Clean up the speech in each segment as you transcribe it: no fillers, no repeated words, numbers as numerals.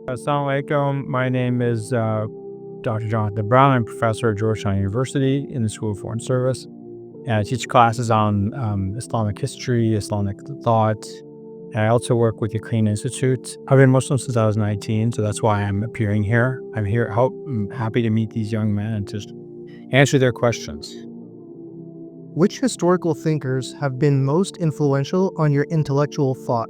Assalamu alaikum. My name is Dr. Jonathan Brown. I'm a professor at Georgetown University in the School of Foreign Service. And I teach classes on Islamic history, Islamic thought. And I also work with Yaqeen Institute. I've been Muslim since I was 19, so that's why I'm appearing here. I'm happy to meet these young men and just answer their questions. Which historical thinkers have been most influential on your intellectual thought?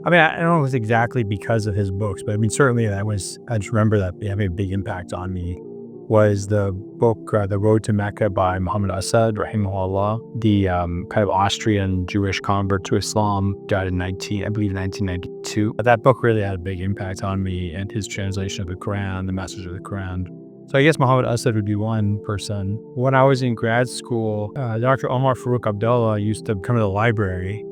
I don't know if it was exactly because of his books, but certainly I just remember that having a big impact on me was the book, The Road to Mecca by Muhammad Asad, rahimahullah, the kind of Austrian Jewish convert to Islam, died in 1992. That book really had a big impact on me and his translation of the Quran, the message of the Quran. So I guess Muhammad Asad would be one person. When I was in grad school, Dr. Omar Farouk Abdullah used to come to the library.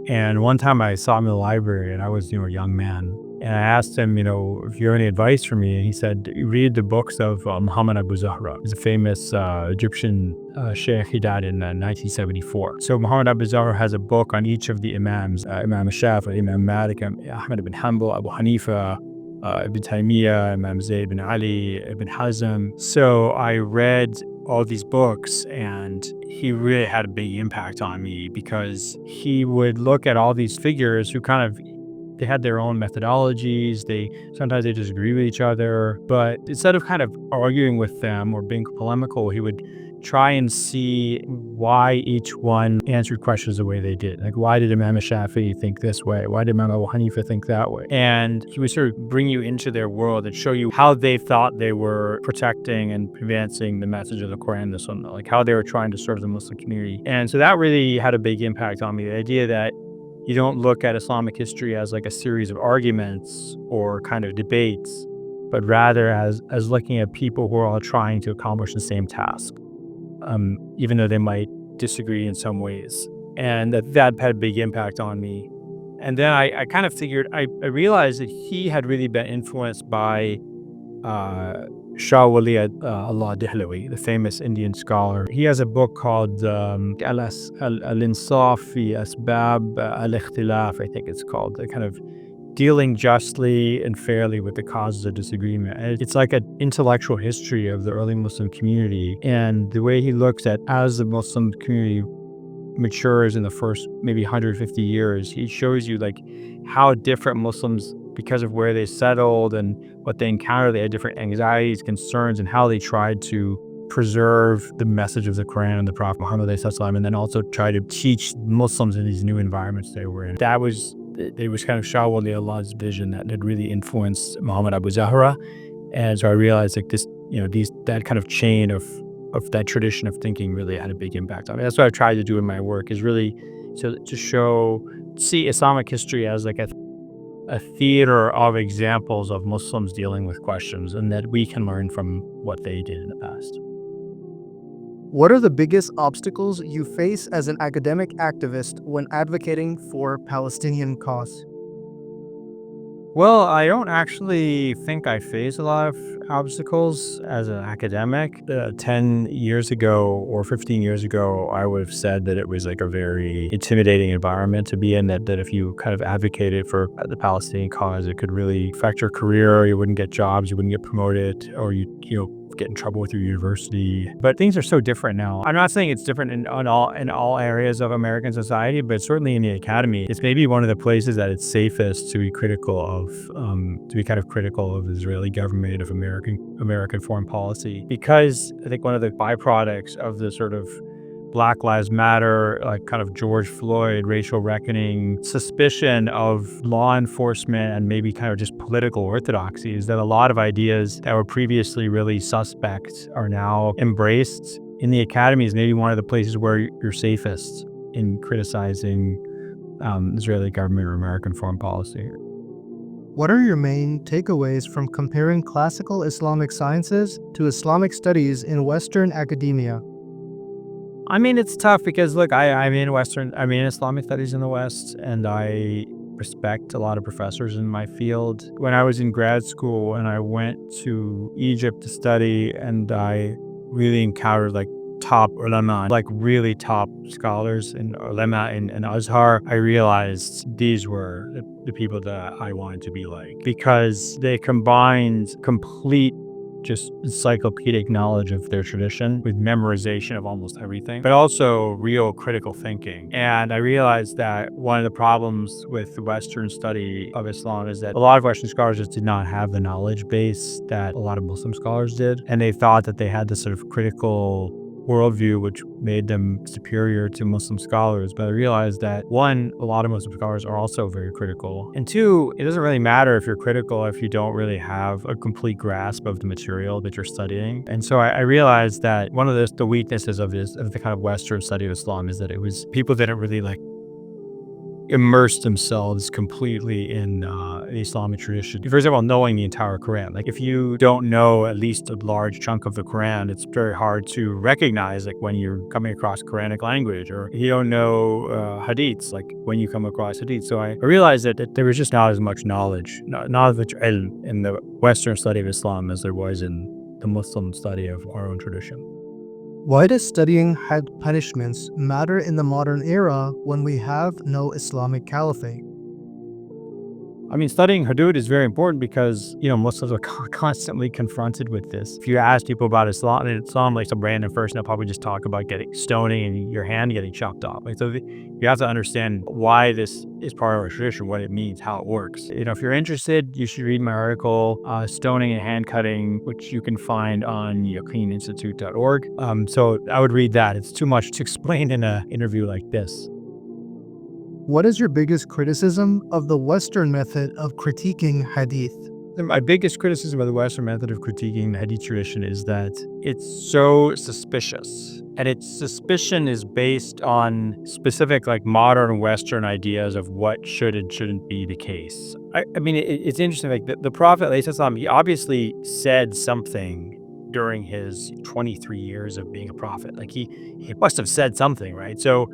And one time I saw him in the library and I was, a young man. And I asked him, if you have any advice for me. And he said, read the books of Muhammad Abu Zahra. He's a famous Egyptian sheikh. He died in 1974. So Muhammad Abu Zahra has a book on each of the imams, Imam Shafi'i, Imam Malik, Ahmad ibn Hanbal, Abu Hanifa, Ibn Taymiyyah, Imam Zayd ibn Ali, Ibn Hazm. So I read all these books and he really had a big impact on me because he would look at all these figures who they had their own methodologies. Sometimes they disagree with each other, but instead of kind of arguing with them or being polemical, he would try and see why each one answered questions the way they did. Like, why did Imam Shafi'i think this way? Why did Imam Abu Hanifa think that way? And he would sort of bring you into their world and show you how they thought they were protecting and advancing the message of the Quran and the Sunnah, like how they were trying to serve the Muslim community. And so that really had a big impact on me. The idea that you don't look at Islamic history as like a series of arguments or kind of debates, but rather as looking at people who are all trying to accomplish the same task. Even though they might disagree in some ways. And that had a big impact on me. And then I kind of figured, I realized that he had really been influenced by Shah Wali Allah Dehlawi, the famous Indian scholar. He has a book called Al-Insaf fi Asbab al-Ikhtilaf, I think it's called, the kind of dealing justly and fairly with the causes of disagreement. And it's like an intellectual history of the early Muslim community. And the way he looks at as the Muslim community matures in the first maybe 150 years, he shows you like how different Muslims, because of where they settled and what they encountered, they had different anxieties, concerns, and how they tried to preserve the message of the Quran and the Prophet Muhammad, and then also try to teach Muslims in these new environments they were in. It was kind of Shah Wali Allah's vision that had really influenced Muhammad Abu Zahra. And so I realized like that kind of chain of that tradition of thinking really had a big impact on me. That's what I've tried to do in my work, is really to see Islamic history as like a theater of examples of Muslims dealing with questions, and that we can learn from what they did in the past. What are the biggest obstacles you face as an academic activist when advocating for Palestinian cause? Well, I don't actually think I face a lot of obstacles as an academic. 10 years ago or 15 years ago, I would have said that it was like a very intimidating environment to be in, that if you kind of advocated for the Palestinian cause, it could really affect your career. You wouldn't get jobs, you wouldn't get promoted, or you get in trouble with your university. But things are so different now. I'm not saying it's different in all areas of American society, but certainly in the academy, it's maybe one of the places that it's safest to be critical of, the Israeli government, of American foreign policy. Because I think one of the byproducts of the sort of Black Lives Matter, like kind of George Floyd, racial reckoning, suspicion of law enforcement, and maybe kind of just political orthodoxy, is that a lot of ideas that were previously really suspect are now embraced. In the academy is maybe one of the places where you're safest in criticizing Israeli government or American foreign policy. What are your main takeaways from comparing classical Islamic sciences to Islamic studies in Western academia? It's tough because, look, I'm in Islamic studies in the West, and I respect a lot of professors in my field. When I was in grad school and I went to Egypt to study, and I really encountered like top ulama, like really top scholars and ulama in Azhar, I realized these were the people that I wanted to be like, because they combined complete just encyclopedic knowledge of their tradition with memorization of almost everything, but also real critical thinking. And I realized that one of the problems with the Western study of Islam is that a lot of Western scholars just did not have the knowledge base that a lot of Muslim scholars did. And they thought that they had this sort of critical worldview which made them superior to Muslim scholars. But I realized that, one, a lot of Muslim scholars are also very critical. And two, it doesn't really matter if you're critical if you don't really have a complete grasp of the material that you're studying. And so I realized that one of the weaknesses of the kind of Western study of Islam is that it was people didn't really like immerse themselves completely in the Islamic tradition. For example, knowing the entire Quran. Like if you don't know at least a large chunk of the Quran, it's very hard to recognize like when you're coming across Quranic language, or if you don't know Hadiths, like when you come across Hadith. So I realized that there was just not as much knowledge, not as much ilm in the Western study of Islam as there was in the Muslim study of our own tradition. Why does studying had punishments matter in the modern era when we have no Islamic caliphate? I mean, studying hudud is very important because, Muslims are constantly confronted with this. If you ask people about Islam, and Islam, like some random person, they'll probably just talk about getting stoning and your hand getting chopped off. Like, so you have to understand why this is part of our tradition, what it means, how it works. If you're interested, you should read my article, Stoning and Hand Cutting, which you can find on YaqeenInstitute.org. So I would read that. It's too much to explain in an interview like this. What is your biggest criticism of the Western method of critiquing Hadith? My biggest criticism of the Western method of critiquing the Hadith tradition is that it's so suspicious. And its suspicion is based on specific, like modern Western ideas of what should and shouldn't be the case. I mean, it's interesting. Like the Prophet, he obviously said something during his 23 years of being a prophet. Like he must have said something, right? So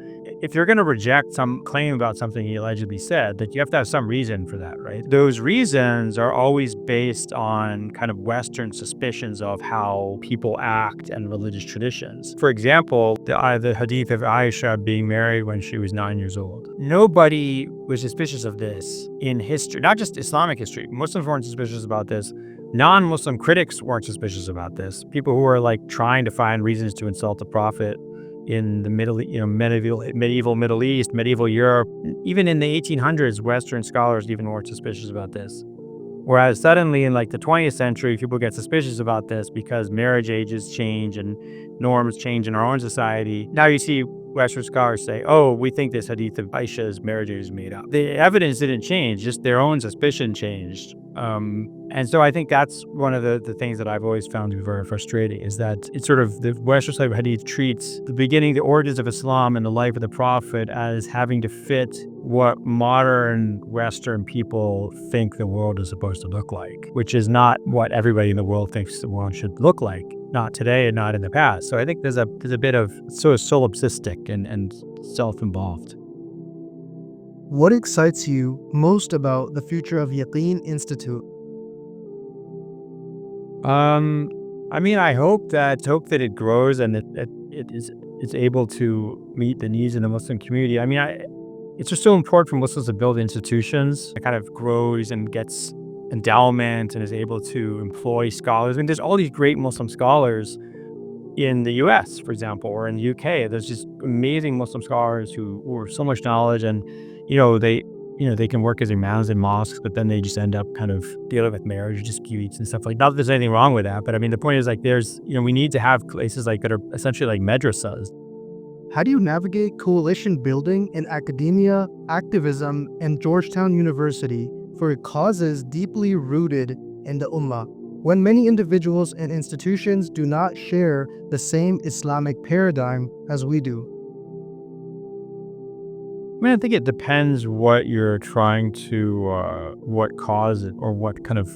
if you're going to reject some claim about something he allegedly said, that you have to have some reason for that, right? Those reasons are always based on kind of Western suspicions of how people act and religious traditions. For example, the hadith of Aisha being married when she was 9 years old. Nobody was suspicious of this in history, not just Islamic history. Muslims weren't suspicious about this. Non-Muslim critics weren't suspicious about this. People who were like trying to find reasons to insult the Prophet in the medieval Middle East, medieval Europe, even in the 1800s, Western scholars even weren't suspicious about this. Whereas suddenly in like the 20th century, people get suspicious about this because marriage ages change and norms change in our own society. Now you see Western scholars say, oh, we think this hadith of Aisha's marriage age is made up. The evidence didn't change, just their own suspicion changed. And so I think that's one of the things that I've always found to be very frustrating, is that it's sort of the Western study of Hadith treats the beginning, the origins of Islam and the life of the Prophet as having to fit what modern Western people think the world is supposed to look like, which is not what everybody in the world thinks the world should look like, not today and not in the past. So I think there's a bit of sort of solipsistic and self-involved. What excites you most about the future of Yaqeen Institute? I mean, I hope that it grows and that it's able to meet the needs of the Muslim community. I mean, it's just so important for Muslims to build institutions. It kind of grows and gets endowment and is able to employ scholars. I mean, there's all these great Muslim scholars in the US, for example, or in the UK. There's just amazing Muslim scholars who have so much knowledge, and they can work as imams in mosques, but then they just end up kind of dealing with marriage disputes and stuff like that. Not that there's anything wrong with that, but I mean, the point is like we need to have places like that are essentially like madrasas. How do you navigate coalition building in academia, activism, and Georgetown University for causes deeply rooted in the Ummah, when many individuals and institutions do not share the same Islamic paradigm as we do? I mean, I think it depends what you're trying to, what cause it or what kind of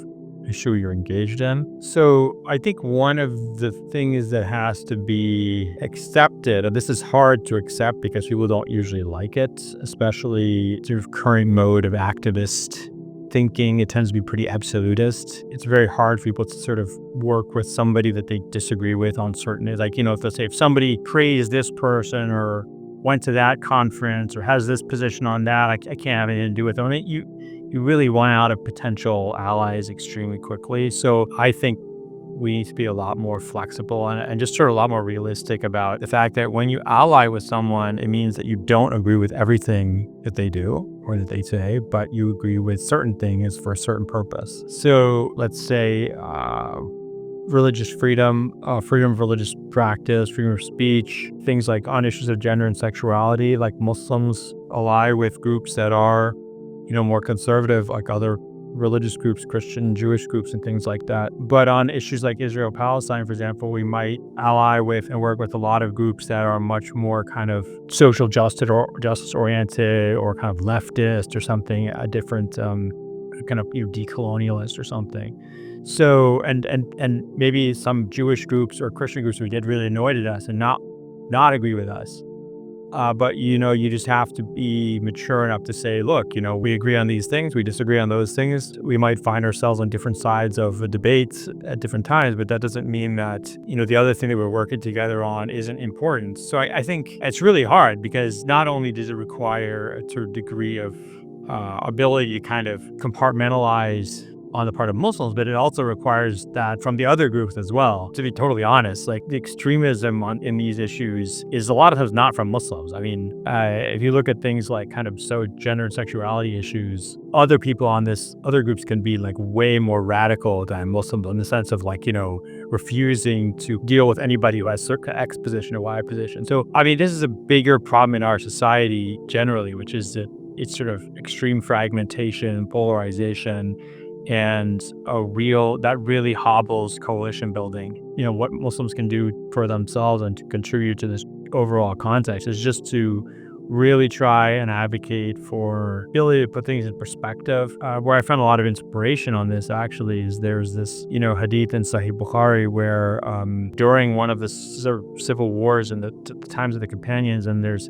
issue you're engaged in. So I think one of the things that has to be accepted, and this is hard to accept because people don't usually like it, especially sort of current mode of activist thinking, it tends to be pretty absolutist. It's very hard for people to sort of work with somebody that they disagree with on certain, like, if let's say if somebody praised this person or went to that conference or has this position on that, I can't have anything to do with it. I mean, you really run out of potential allies extremely quickly. So I think we need to be a lot more flexible and just sort of a lot more realistic about the fact that when you ally with someone, it means that you don't agree with everything that they do or that they say, but you agree with certain things for a certain purpose. So let's say religious freedom, freedom of religious practice, freedom of speech, things like on issues of gender and sexuality, like Muslims ally with groups that are, more conservative, like other religious groups, Christian, Jewish groups, and things like that. But on issues like Israel-Palestine, for example, we might ally with and work with a lot of groups that are much more kind of social justice oriented or kind of leftist or something, a different kind of decolonialist or something. So and maybe some Jewish groups or Christian groups would get really annoyed at us and not agree with us. But you just have to be mature enough to say, look, we agree on these things, we disagree on those things. We might find ourselves on different sides of a debate at different times, but that doesn't mean that, the other thing that we're working together on isn't important. So I think it's really hard because not only does it require a sort of degree of ability to kind of compartmentalize on the part of Muslims, but it also requires that from the other groups as well. To be totally honest, like the extremism in these issues is a lot of times not from Muslims. I mean, if you look at things like kind of gender and sexuality issues, other people on this, other groups can be like way more radical than Muslims in the sense of like, refusing to deal with anybody who has X position or Y position. So, I mean, this is a bigger problem in our society generally, which is that it's sort of extreme fragmentation, polarization, and that really hobbles coalition building. What Muslims can do for themselves and to contribute to this overall context is just to really try and advocate for ability to put things in perspective. Where I found a lot of inspiration on this actually is there's this, Hadith in Sahih Bukhari where during one of the civil wars in the times of the companions, and there's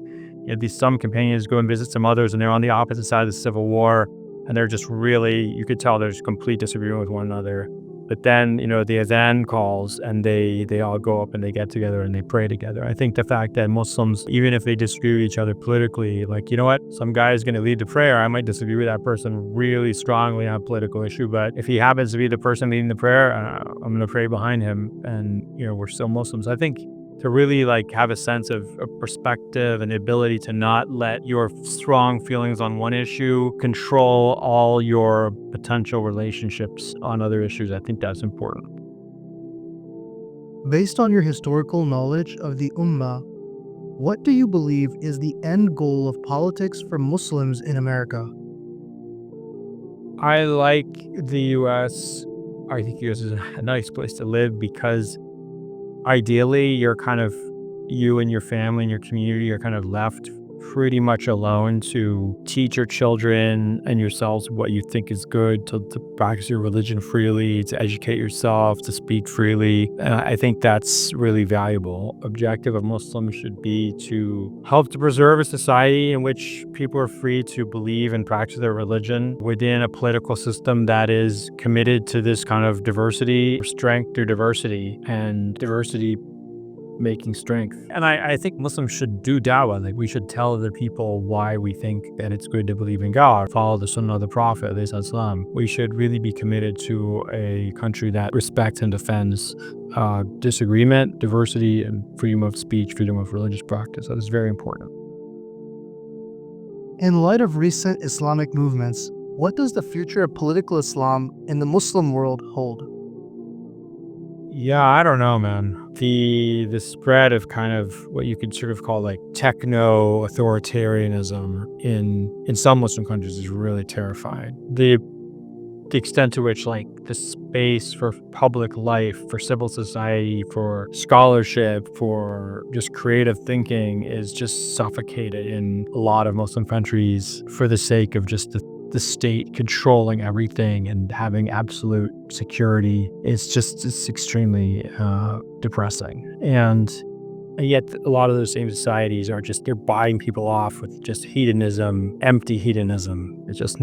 some companions go and visit some others and they're on the opposite side of the civil war. And they're just really, you could tell there's complete disagreement with one another. But then, the adhan calls and they all go up and they get together and they pray together. I think the fact that Muslims, even if they disagree with each other politically, like, some guy is going to lead the prayer. I might disagree with that person really strongly on a political issue, but if he happens to be the person leading the prayer, I'm going to pray behind him. And, we're still Muslims. I think to really like have a sense of perspective and the ability to not let your strong feelings on one issue control all your potential relationships on other issues. I think that's important. Based on your historical knowledge of the Ummah, what do you believe is the end goal of politics for Muslims in America? I like the U.S. I think U.S. is a nice place to live because ideally, you and your family and your community are kind of left pretty much alone to teach your children and yourselves what you think is good, to practice your religion freely, to educate yourself, to speak freely. And I think that's really valuable. Objective of Muslims should be to help to preserve a society in which people are free to believe and practice their religion within a political system that is committed to this kind of diversity, strength through diversity, and diversity making strength. And I think Muslims should do da'wah. Like, we should tell other people why we think that it's good to believe in God, follow the sunnah of the Prophet, Islam. We should really be committed to a country that respects and defends disagreement, diversity, and freedom of speech, freedom of religious practice. That is very important. In light of recent Islamic movements, what does the future of political Islam in the Muslim world hold? Yeah, I don't know, man. The spread of kind of what you could sort of call like techno-authoritarianism in some Muslim countries is really terrifying. The extent to which like the space for public life, for civil society, for scholarship, for just creative thinking is just suffocated in a lot of Muslim countries for the sake of just the state controlling everything and having absolute security. It's extremely depressing. And And yet a lot of those same societies are just, they're buying people off with just hedonism, empty hedonism. It's just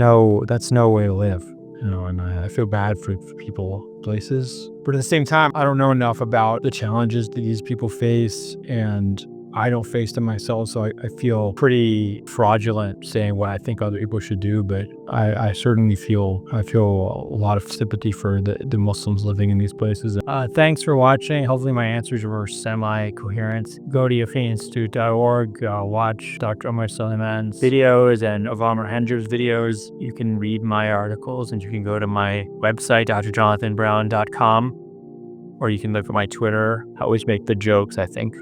that's no way to live. And I feel bad for people, places. But at the same time, I don't know enough about the challenges that these people face, and I don't face them myself, so I feel pretty fraudulent saying what I think other people should do. But I certainly feel a lot of sympathy for the Muslims living in these places. Thanks for watching. Hopefully my answers were semi-coherent. Go to YaqeenInstitute.org, watch Dr. Omar Suleiman's videos and Avamar Henger's videos. You can read my articles, and you can go to my website, drjonathanbrown.com, or you can look at my Twitter. I always make the jokes, I think.